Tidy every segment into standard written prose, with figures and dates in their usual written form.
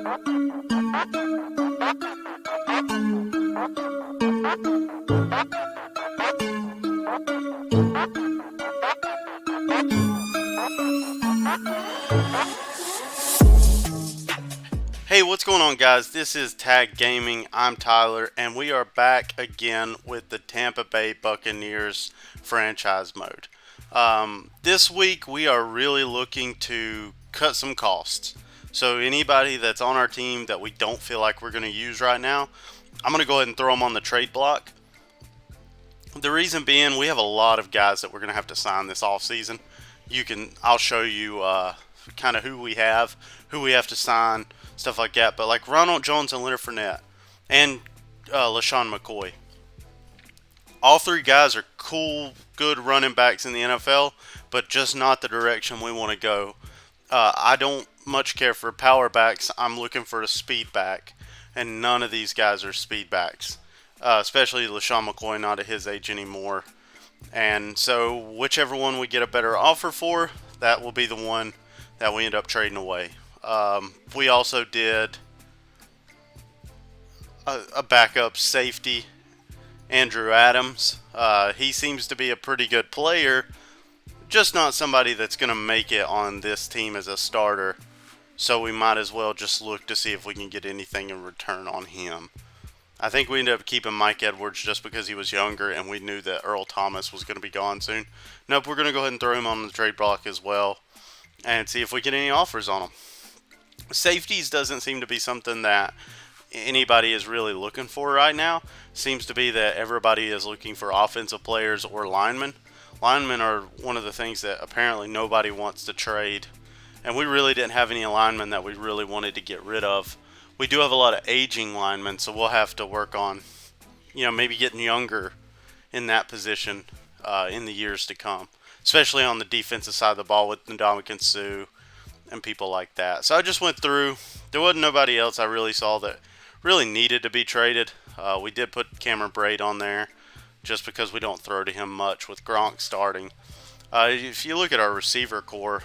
Hey, what's going on, guys? This is T.A.G Gaming. I'm Tyler, and we are back again with the Tampa Bay Buccaneers franchise mode. This week, we are really looking to cut some costs. So anybody that's on our team that we don't feel like we're going to use right now, I'm going to go ahead and throw them on the trade block. The reason being, we have a lot of guys that we're going to have to sign this offseason. I'll show you kind of who we have to sign, stuff like that. But like Ronald Jones and Leonard Fournette and LaShawn McCoy, all three guys are cool, good running backs in the NFL, but just not the direction we want to go. I don't much care for power backs. I'm looking for a speed back, and none of these guys are speed backs, especially LaShawn McCoy, not at his age anymore. And so whichever one we get a better offer for, that will be the one that we end up trading away. We also did a backup safety, Andrew Adams. He seems to be a pretty good player, just not somebody that's going to make it on this team as a starter. So we might as well just look to see if we can get anything in return on him. I think we ended up keeping Mike Edwards just because he was younger and we knew that Earl Thomas was going to be gone soon. Nope, we're going to go ahead and throw him on the trade block as well and see if we get any offers on him. Safeties doesn't seem to be something that anybody is really looking for right now. Seems to be that everybody is looking for offensive players or linemen. Linemen are one of the things that apparently nobody wants to trade. And we really didn't have any linemen that we really wanted to get rid of. We do have a lot of aging linemen, so we'll have to work on, maybe getting younger in that position in the years to come, especially on the defensive side of the ball with Ndamukong Suh and people like that. So I just went through. There wasn't nobody else I really saw that really needed to be traded. We did put Cameron Braid on there just because we don't throw to him much with Gronk starting. If you look at our receiver core,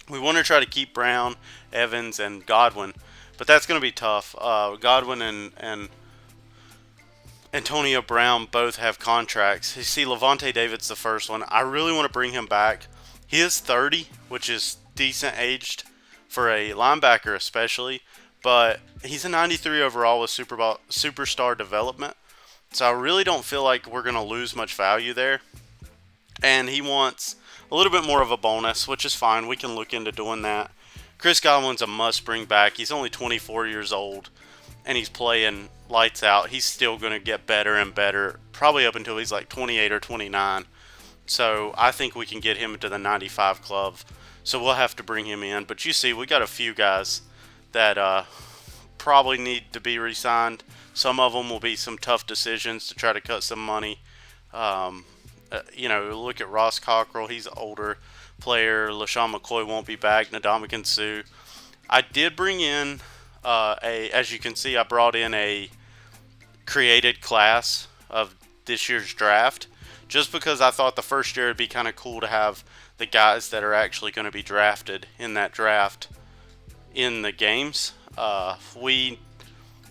we want to try to keep Brown, Evans, and Godwin. But that's going to be tough. Godwin and Antonio Brown both have contracts. You see, Levante David's the first one. I really want to bring him back. He is 30, which is decent aged for a linebacker especially. But he's a 93 overall with superstar development. So I really don't feel like we're going to lose much value there. And he wants a little bit more of a bonus, which is fine. We can look into doing that. Chris Godwin's a must bring back. He's only 24 years old, and he's playing lights out. He's still going to get better and better, probably up until he's like 28 or 29. So I think we can get him into the 95 club. So we'll have to bring him in. But you see, we got a few guys that probably need to be re-signed. Some of them will be some tough decisions to try to cut some money. Look at Ross Cockrell. He's older player. LaShawn McCoy won't be back. Ndamukong Suh. I did bring in as you can see, I brought in a created class of this year's draft just because I thought the first year it'd be kind of cool to have the guys that are actually going to be drafted in that draft in the games.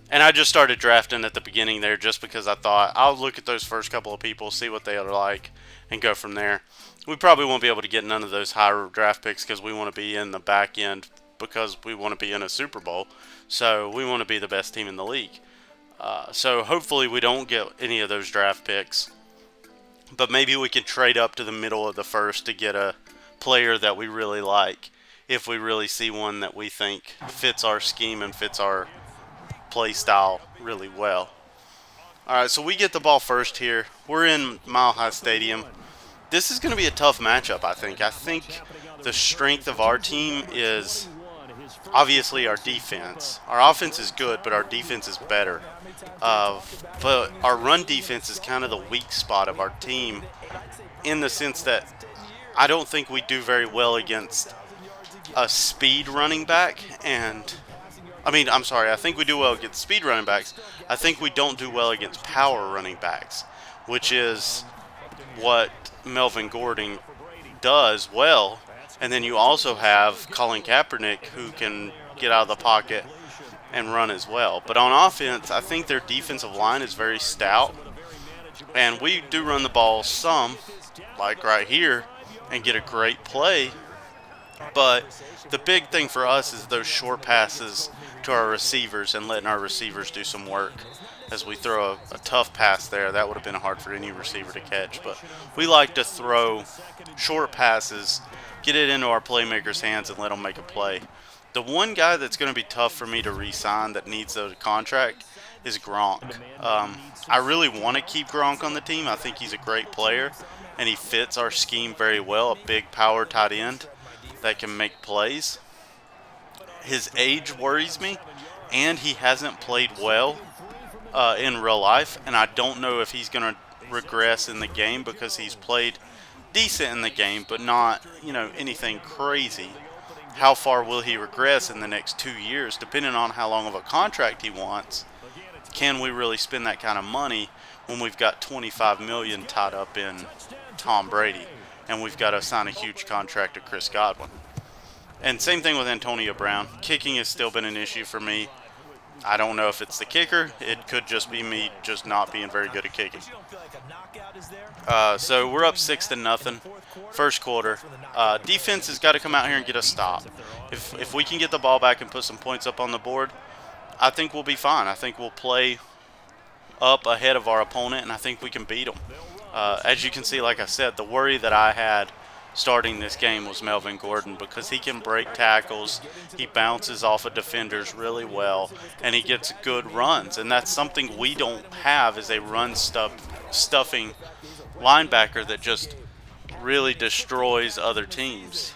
And I just started drafting at the beginning there just because I thought I'll look at those first couple of people, see what they are like, and go from there. We probably won't be able to get none of those higher draft picks because we want to be in the back end because we want to be in a Super Bowl. So we want to be the best team in the league. So hopefully we don't get any of those draft picks. But maybe we can trade up to the middle of the first to get a player that we really like if we really see one that we think fits our scheme and fits our play style really well. Alright, so we get the ball first here. We're in Mile High Stadium. This is going to be a tough matchup, I think. I think the strength of our team is obviously our defense. Our offense is good, but our defense is better. But our run defense is kind of the weak spot of our team in the sense that I don't think we do very well against a speed running back I think we do well against speed running backs. I think we don't do well against power running backs, which is what Melvin Gordon does well. And then you also have Colin Kaepernick, who can get out of the pocket and run as well. But on offense, I think their defensive line is very stout, and we do run the ball some, like right here, and get a great play. But the big thing for us is those short passes to our receivers and letting our receivers do some work. As we throw a tough pass there, that would have been hard for any receiver to catch. But we like to throw short passes, get it into our playmakers' hands, and let them make a play. The one guy that's going to be tough for me to re-sign that needs a contract is Gronk. I really want to keep Gronk on the team. I think he's a great player, and he fits our scheme very well, a big power tight end that can make plays. His age worries me, and he hasn't played well in real life, and I don't know if he's going to regress in the game because he's played decent in the game, but not, anything crazy. How far will he regress in the next 2 years, depending on how long of a contract he wants? Can we really spend that kind of money when we've got $25 million tied up in Tom Brady, and we've got to sign a huge contract to Chris Godwin? And same thing with Antonio Brown. Kicking has still been an issue for me. I don't know if it's the kicker. It could just be me just not being very good at kicking. So we're up 6-0, first quarter. Defense has got to come out here and get a stop. If we can get the ball back and put some points up on the board, I think we'll be fine. I think we'll play up ahead of our opponent, and I think we can beat them. As you can see, like I said, the worry that I had starting this game was Melvin Gordon, because he can break tackles, he bounces off of defenders really well, and he gets good runs. And that's something we don't have, is a stuffing linebacker that just really destroys other teams.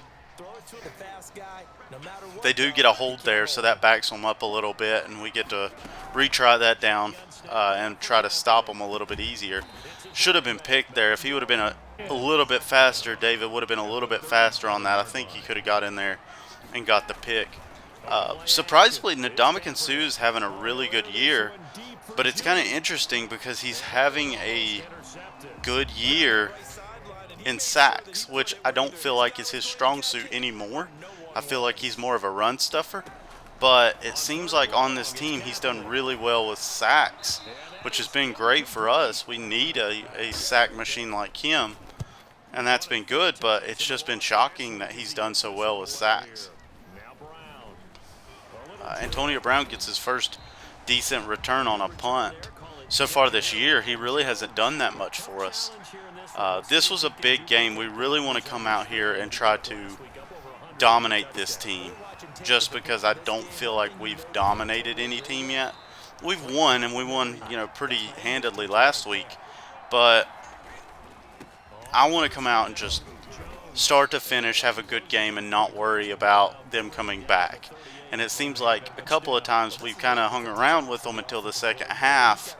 They do get a hold there, so that backs them up a little bit, and we get to retry that down and try to stop them a little bit easier. Should have been picked there. If he would have been a little bit faster, David would have been a little bit faster on that. I think he could have got in there and got the pick. Surprisingly, Ndamukong Suh is having a really good year, but it's kind of interesting because he's having a good year in sacks, which I don't feel like is his strong suit anymore. I feel like he's more of a run stuffer, but it seems like on this team he's done really well with sacks, which has been great for us. We need a sack machine like him, and that's been good, but it's just been shocking that he's done so well with sacks. Antonio Brown gets his first decent return on a punt. So far this year, he really hasn't done that much for us. This was a big game. We really want to come out here and try to dominate this team, just because I don't feel like we've dominated any team yet. We've won, and we won, pretty handedly last week, but I want to come out and just start to finish, have a good game, and not worry about them coming back. And it seems like a couple of times we've kind of hung around with them until the second half,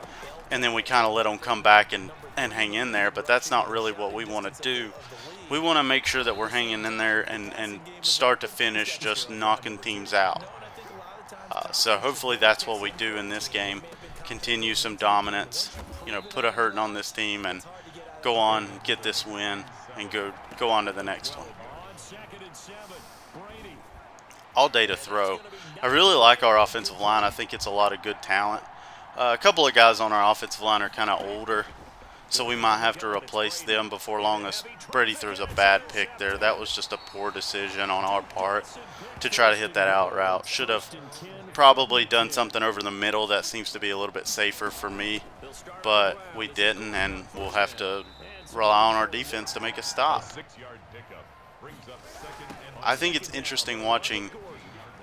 and then we kind of let them come back and hang in there, but that's not really what we want to do. We want to make sure that we're hanging in there and start to finish just knocking teams out. So hopefully that's what we do in this game. Continue some dominance, put a hurting on this team and go on, get this win, and go on to the next one. All day to throw. I really like our offensive line. I think it's a lot of good talent. A couple of guys on our offensive line are kind of older, so we might have to replace them before long. As Brady throws a bad pick there. That was just a poor decision on our part to try to hit that out route. Should have probably done something over the middle. That seems to be a little bit safer for me, but we didn't, and we'll have to rely on our defense to make a stop. I think it's interesting watching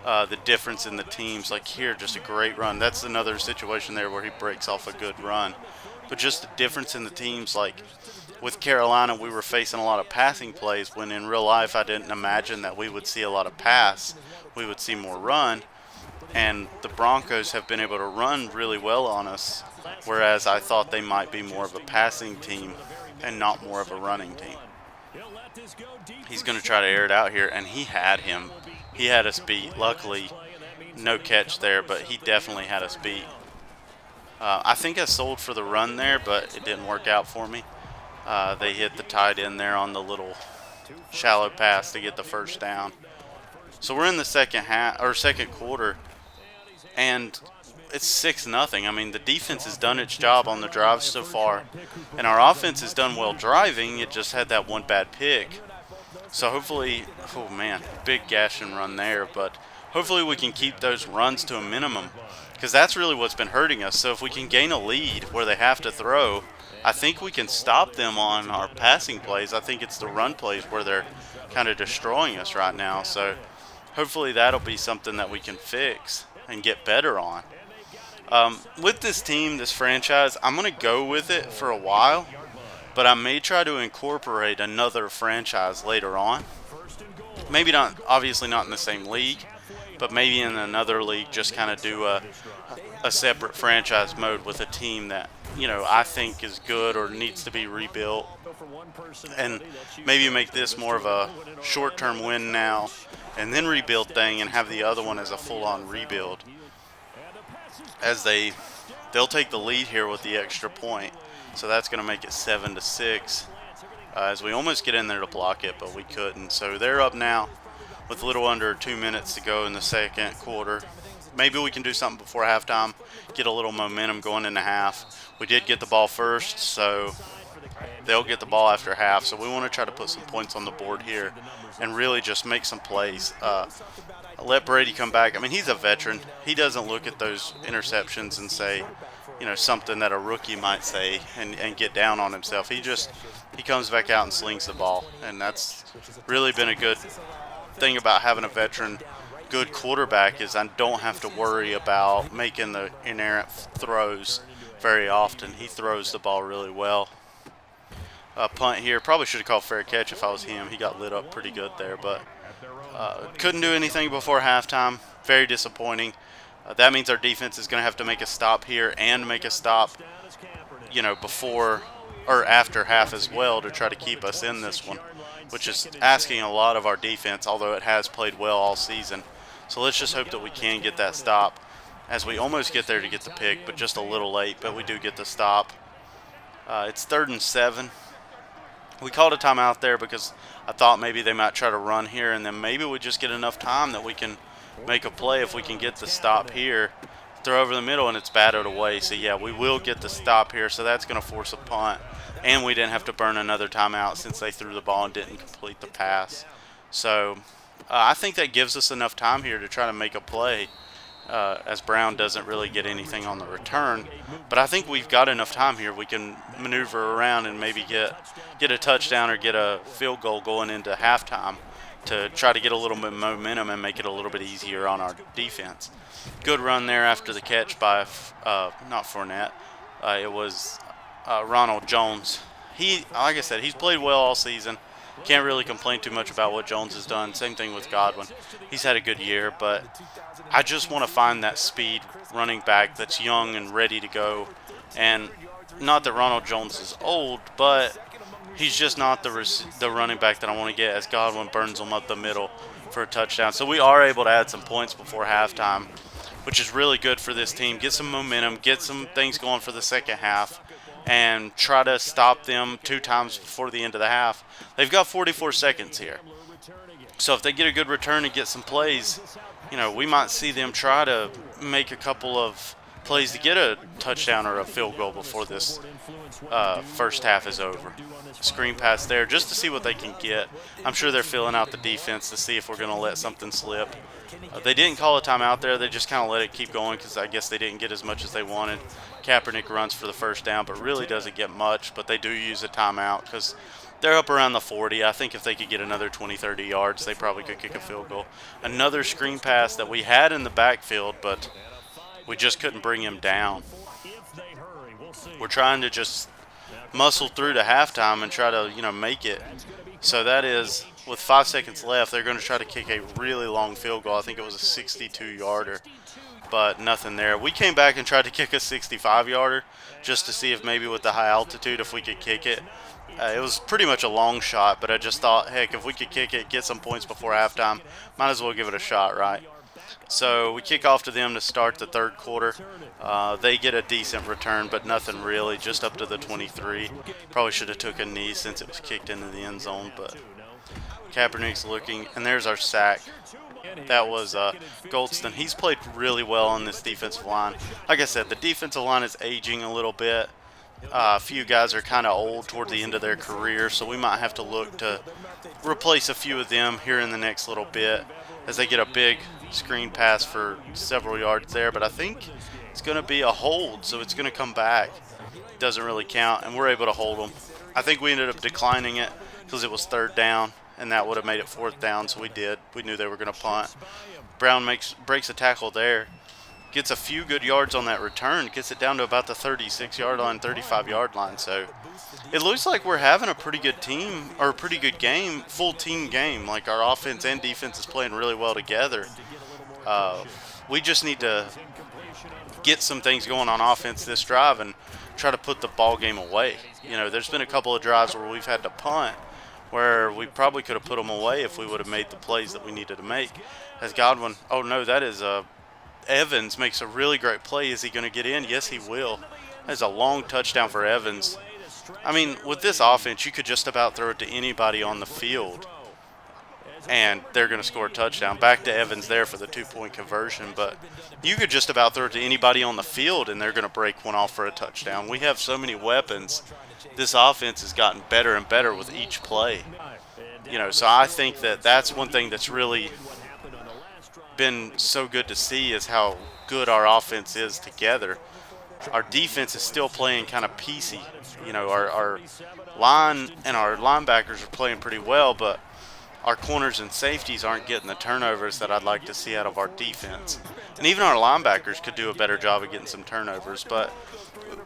the difference in the teams. Like here, just a great run. That's another situation there where he breaks off a good run. But just the difference in the teams, like with Carolina, we were facing a lot of passing plays, when in real life I didn't imagine that we would see a lot of pass. We would see more run. And the Broncos have been able to run really well on us, whereas I thought they might be more of a passing team and not more of a running team. He's going to try to air it out here, and he had him. He had us beat. Luckily, no catch there, but he definitely had us beat. I think I sold for the run there, but it didn't work out for me. They hit the tight end there on the little shallow pass to get the first down. So we're in the second quarter, and it's 6-0. I mean, the defense has done its job on the drive so far, and our offense has done well driving. It just had that one bad pick. So hopefully, oh man, big gash and run there, but hopefully we can keep those runs to a minimum, because that's really what's been hurting us. So if we can gain a lead where they have to throw, I think we can stop them on our passing plays. I think it's the run plays where they're kind of destroying us right now. So hopefully that'll be something that we can fix and get better on. With this team, this franchise, I'm going to go with it for a while, but I may try to incorporate another franchise later on. Maybe not, obviously not in the same league, but maybe in another league, just kind of do a separate franchise mode with a team that, I think is good or needs to be rebuilt. And maybe make this more of a short-term win now and then rebuild thing, and have the other one as a full-on rebuild. As they'll take the lead here with the extra point. So that's going to make it 7-6. As we almost get in there to block it, but we couldn't. So they're up now with a little under 2 minutes to go in the second quarter. Maybe we can do something before halftime, get a little momentum going into half. We did get the ball first, so they'll get the ball after half. So we want to try to put some points on the board here and really just make some plays. Let Brady come back. I mean, he's a veteran. He doesn't look at those interceptions and say, something that a rookie might say and get down on himself. He comes back out and slings the ball. And that's really been a good thing about having a veteran good quarterback, is I don't have to worry about making the inerrant throws very often. He throws the ball really well. Punt here. Probably should have called fair catch if I was him. He got lit up pretty good there, but couldn't do anything before halftime. Very disappointing. That means our defense is going to have to make a stop here and make a stop, before or after half as well, to try to keep us in this one, which is asking a lot of our defense, although it has played well all season. So let's just hope that we can get that stop, as we almost get there to get the pick, but just a little late, but we do get the stop. It's 3rd and 7. We called a timeout there because I thought maybe they might try to run here, and then maybe we just get enough time that we can make a play if we can get the stop here. Throw over the middle, and it's batted away. So, yeah, we will get the stop here, so that's going to force a punt. And we didn't have to burn another timeout since they threw the ball and didn't complete the pass. So, I think that gives us enough time here to try to make a play, as Brown doesn't really get anything on the return. But I think we've got enough time here. We can maneuver around and maybe get a touchdown or get a field goal going into halftime to try to get a little bit of momentum and make it a little bit easier on our defense. Good run there after the catch by, not Fournette. It was Ronald Jones. Like I said, he's played well all season. Can't really complain too much about what Jones has done. Same thing with Godwin. He's had a good year, but I just want to find that speed running back that's young and ready to go. And not that Ronald Jones is old, but he's just not the running back that I want to get, as Godwin burns him up the middle for a touchdown. So we are able to add some points before halftime, which is really good for this team. Get some momentum, get some things going for the second half, and try to stop them 2 times before the end of the half. They've got 44 seconds here. So if they get a good return and get some plays, we might see them try to make a couple of plays to get a touchdown or a field goal before this first half is over. Screen pass there just to see what they can get. I'm sure they're filling out the defense to see if we're going to let something slip. They didn't call a timeout there. They just kind of let it keep going because I guess they didn't get as much as they wanted. Kaepernick runs for the first down, but really doesn't get much. But they do use a timeout because they're up around the 40. I think if they could get another 20, 30 yards, they probably could kick a field goal. Another screen pass that we had in the backfield, but we just couldn't bring him down. We're trying to just muscle through to halftime and try to, make it. So that is, with 5 seconds left, they're going to try to kick a really long field goal. I think it was a 62-yarder, but nothing there. We came back and tried to kick a 65-yarder just to see if maybe with the high altitude if we could kick it. It was pretty much a long shot, but I just thought, heck, if we could kick it, get some points before halftime, might as well give it a shot, right? So we kick off to them to start the third quarter. They get a decent return, but nothing really, just up to the 23. Probably should have took a knee since it was kicked into the end zone, but Kaepernick's looking, and there's our sack. That was Goldston. He's played really well on this defensive line. Like I said, the defensive line is aging a little bit. A few guys are kind of old toward the end of their career, so we might have to look to replace a few of them here in the next little bit as they get a big screen pass for several yards there. But I think it's going to be a hold, so it's going to come back. Doesn't really count, and we're able to hold them. I think we ended up declining it because it was 3rd down, and that would have made it 4th down, so we did. We knew they were going to punt. Brown breaks a tackle there. Gets a few good yards on that return, gets it down to about the 36-yard line, 35-yard line. So it looks like we're having a pretty good team, or a pretty good game, full team game. Like our offense and defense is playing really well together. We just need to get some things going on offense this drive and try to put the ball game away. You know, there's been a couple of drives where we've had to punt, where we probably could have put them away if we would have made the plays that we needed to make. As Godwin, oh no, that is Evans makes a really great play. Is he going to get in? Yes, he will. That's a long touchdown for Evans. I mean, with this offense, you could just about throw it to anybody on the field, and they're going to score a touchdown. Back to Evans there for the 2-point conversion, but you could just about throw it to anybody on the field, and they're going to break one off for a touchdown. We have so many weapons. This offense has gotten better and better with each play. You know, so I think that that's one thing that's really been so good to see is how good our offense is together. Our defense is still playing kind of piecey. You know, our line and our linebackers are playing pretty well, but our corners and safeties aren't getting the turnovers that I'd like to see out of our defense. And even our linebackers could do a better job of getting some turnovers, but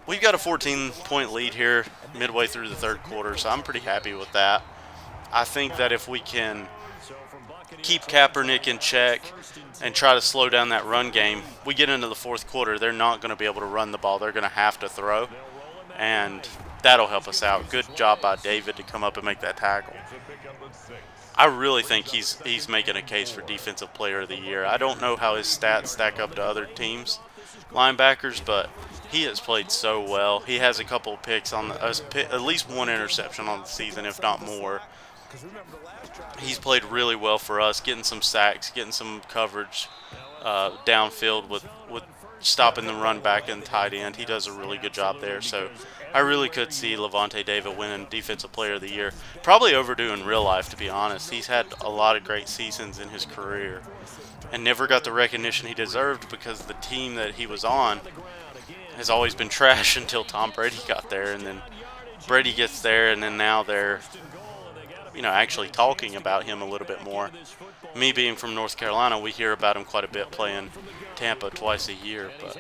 we've got a 14-point lead here midway through the 3rd quarter, so I'm pretty happy with that. I think that if we can keep Kaepernick in check and try to slow down that run game, we get into the 4th quarter, they're not going to be able to run the ball. They're going to have to throw, and that'll help us out. Good job by David to come up and make that tackle. I really think he's making a case for Defensive Player of the Year. I don't know how his stats stack up to other teams' linebackers, but he has played so well. He has a couple of picks on at least one interception on the season, if not more. He's played really well for us, getting some sacks, getting some coverage downfield with stopping the run back and tight end. He does a really good job there. So I really could see Levante David winning Defensive Player of the Year. Probably overdue in real life, to be honest. He's had a lot of great seasons in his career and never got the recognition he deserved because the team that he was on has always been trash until Tom Brady got there. And then Brady gets there, and then now they're actually talking about him a little bit more. Me being from North Carolina, we hear about him quite a bit playing Tampa twice a year. But,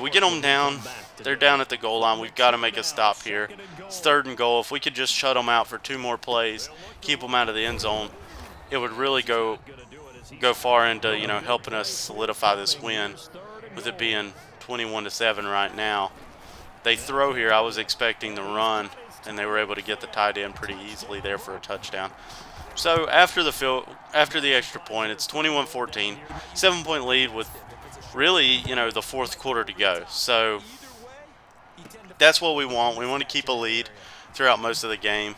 we get them down. They're down at the goal line. We've got to make a stop here. It's 3rd and goal. If we could just shut them out for 2 more plays, keep them out of the end zone, it would really go far into, helping us solidify this win with it being 21-7 right now. They throw here. I was expecting the run, and they were able to get the tight end pretty easily there for a touchdown. So after the extra point, it's 21-14, 7-point lead with really, the 4th quarter to go. So that's what we want. We want to keep a lead throughout most of the game.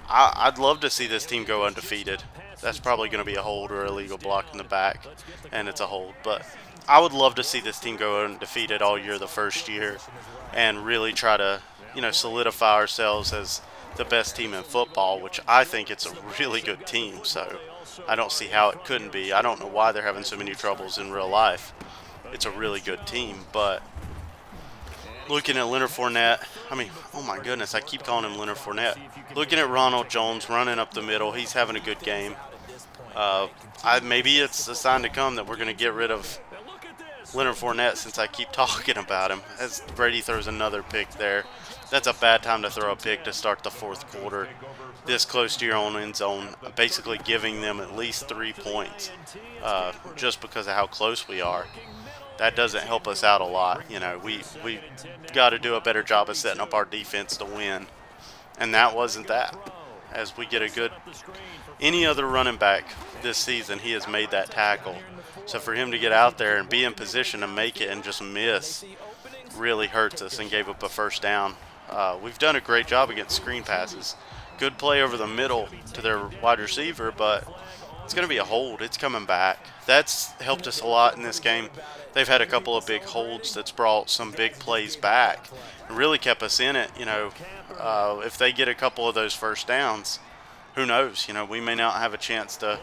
I'd love to see this team go undefeated. That's probably going to be a hold or a illegal block in the back, and it's a hold. But I would love to see this team go undefeated all year the first year and really try to solidify ourselves as the best team in football, which I think it's a really good team. So I don't see how it couldn't be. I don't know why they're having so many troubles in real life. It's a really good team, but looking at Leonard Fournette, oh my goodness, I keep calling him Leonard Fournette. Looking at Ronald Jones running up the middle, he's having a good game. Maybe it's a sign to come that we're going to get rid of Leonard Fournette since I keep talking about him. As Brady throws another pick there. That's a bad time to throw a pick to start the 4th quarter. This close to your own end zone, basically giving them at least 3 points just because of how close we are. That doesn't help us out a lot. We got to do a better job of setting up our defense to win. And that wasn't that. As we get any other running back this season, he has made that tackle. So for him to get out there and be in position to make it and just miss really hurts us and gave up a 1st down. We've done a great job against screen passes. Good play over the middle to their wide receiver, but It's going to be a hold. It's coming back. That's helped us a lot in this game. They've had a couple of big holds that's brought some big plays back and really kept us in it. If they get a couple of those first downs, who knows? We may not have a chance to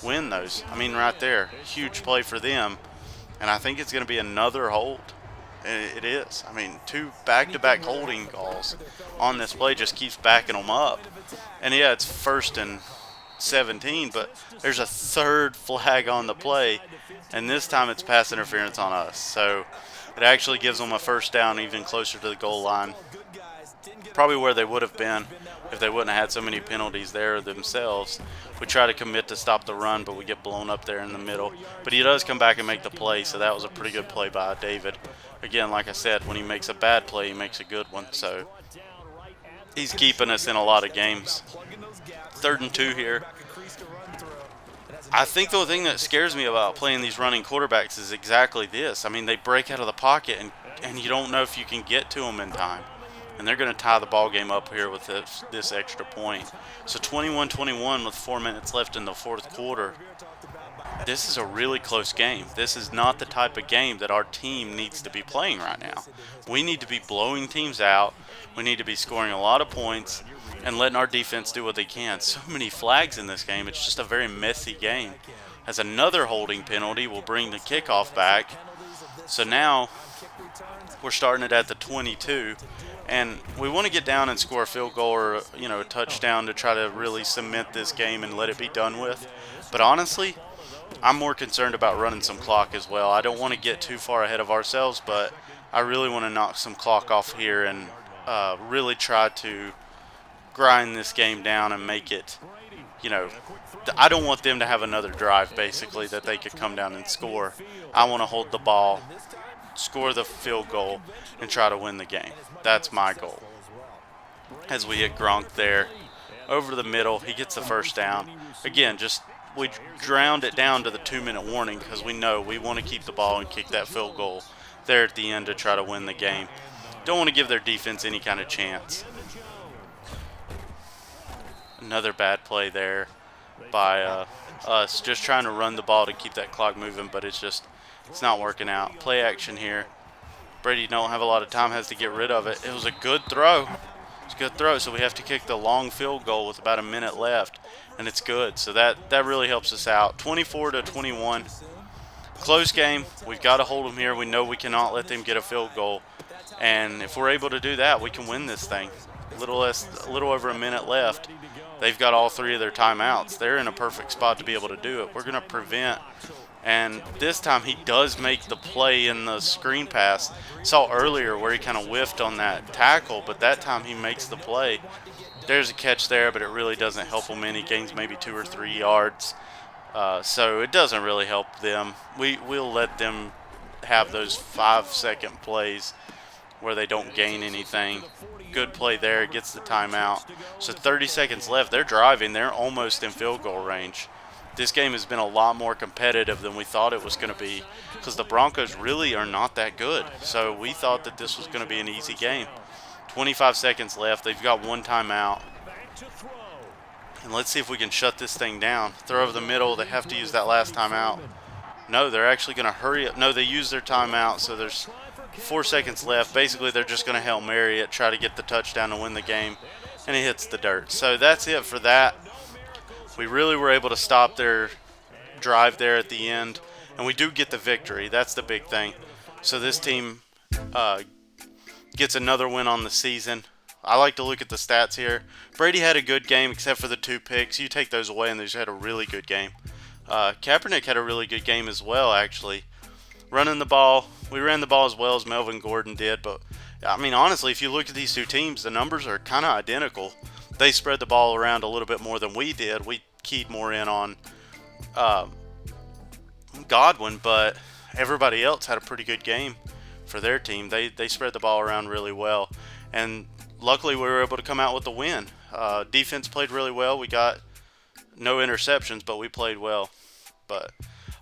win those. I mean, right there, huge play for them. And I think it's going to be another hold. It is. I mean, 2 back-to-back holding calls on this play just keeps backing them up. And yeah, it's 1st and 17, but there's a 3rd flag on the play, and this time it's pass interference on us. So it actually gives them a first down even closer to the goal line. Probably where they would have been if they wouldn't have had so many penalties there themselves. We try to commit to stop the run, but we get blown up there in the middle. But he does come back and make the play, so that was a pretty good play by David. Again, like I said, when he makes a bad play, he makes a good one. So he's keeping us in a lot of games. 3rd and 2 here. I think the thing that scares me about playing these running quarterbacks is exactly this. I mean, they break out of the pocket, and you don't know if you can get to them in time. And they're going to tie the ball game up here with this extra point. So 21-21 with 4 minutes left in the 4th quarter. This is a really close game. This is not the type of game that our team needs to be playing right now. We need to be blowing teams out. We need to be scoring a lot of points and letting our defense do what they can. So many flags in this game. It's just a very messy game. As another holding penalty will bring the kickoff back. So now we're starting it at the 22. And we want to get down and score a field goal or a touchdown to try to really cement this game and let it be done with. But honestly, I'm more concerned about running some clock as well. I don't want to get too far ahead of ourselves, but I really want to knock some clock off here and really try to grind this game down and make it, I don't want them to have another drive, basically, that they could come down and score. I want to hold the ball, score the field goal, and try to win the game. That's my goal. As we hit Gronk there, over the middle, he gets the first down. Again, we drowned it down to the 2-minute warning because we know we want to keep the ball and kick that field goal there at the end to try to win the game. Don't want to give their defense any kind of chance. Another bad play there by us, just trying to run the ball to keep that clock moving, but it's not working out. Play action here. Brady don't have a lot of time, has to get rid of it. It was a good throw. It's a good throw, so we have to kick the long field goal with about a minute left, and it's good. So that really helps us out. 24-21. Close game. We've got to hold them here. We know we cannot let them get a field goal, and if we're able to do that, we can win this thing. A little over a minute left. They've got all 3 of their timeouts. They're in a perfect spot to be able to do it. We're going to prevent. And this time he does make the play in the screen pass. Saw earlier where he kind of whiffed on that tackle, but that time he makes the play. There's a catch there, but it really doesn't help him any. Gains maybe 2 or 3 yards. So it doesn't really help them. We'll let them have those 5-second plays where they don't gain anything. Good play there, gets the timeout. So 30 seconds left. They're driving. They're almost in field goal range. This game has been a lot more competitive than we thought it was going to be because the Broncos really are not that good. So we thought that this was going to be an easy game. 25 seconds left. They've got 1 timeout. And let's see if we can shut this thing down. Throw over the middle. They have to use that last timeout. No, they're actually going to hurry up. No, they use their timeout, so there's 4 seconds left. Basically, they're just going to Hail Mary it, try to get the touchdown to win the game, and it hits the dirt. So that's it for that. We really were able to stop their drive there at the end, and we do get the victory. That's the big thing. So this team gets another win on the season. I like to look at the stats here. Brady had a good game except for the 2 picks. You take those away and they just had a really good game. Kaepernick had a really good game as well, actually. Running the ball, we ran the ball as well as Melvin Gordon did, but I mean, honestly, if you look at these 2 teams, the numbers are kind of identical. They spread the ball around a little bit more than we did. We keyed more in on Godwin, but everybody else had a pretty good game for their team. They spread the ball around really well, and luckily we were able to come out with the win. Defense played really well. We got no interceptions, but we played well. But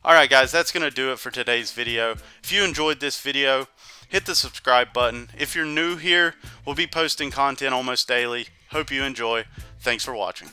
alright guys, that's going to do it for today's video. If you enjoyed this video, hit the subscribe button. If you're new here, we'll be posting content almost daily. Hope you enjoy. Thanks for watching.